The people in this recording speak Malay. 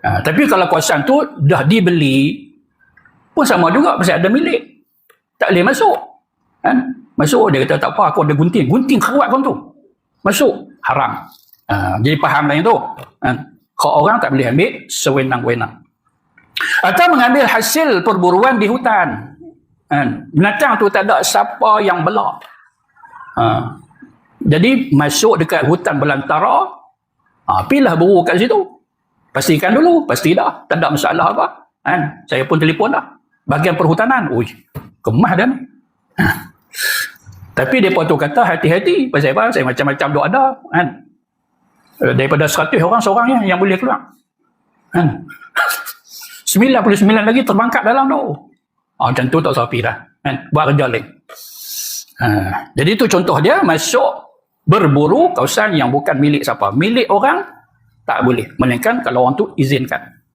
Tapi kalau kawasan tu dah dibeli pun sama juga, pasal ada milik, tak boleh masuk kan. Masuk dia kata tak apa, aku ada gunting keruat kau tu, masuk, haram. Jadi faham lain tu kan. Kalau orang tak boleh ambil sewenang-wenang. Atau mengambil hasil perburuan di hutan kan. Binatang tu tak ada siapa yang belak. Jadi masuk dekat hutan belantara, pilah buru kat situ, pastikan dulu, pasti dah tak ada masalah apa kan. Saya pun telefon dah bahagian perhutanan, kemah dah ni. Tapi mereka tu kata hati-hati, pasal apa? Saya macam-macam duk ada kan. Daripada 100 orang seorang yang boleh keluar kan. 99 lagi terbangkat dalam tu. Macam tu tak sapi dah kan, buat kerja lain. Jadi itu contoh dia masuk berburu kawasan yang bukan milik siapa. Milik orang tak boleh, melainkan kalau orang tu izinkan.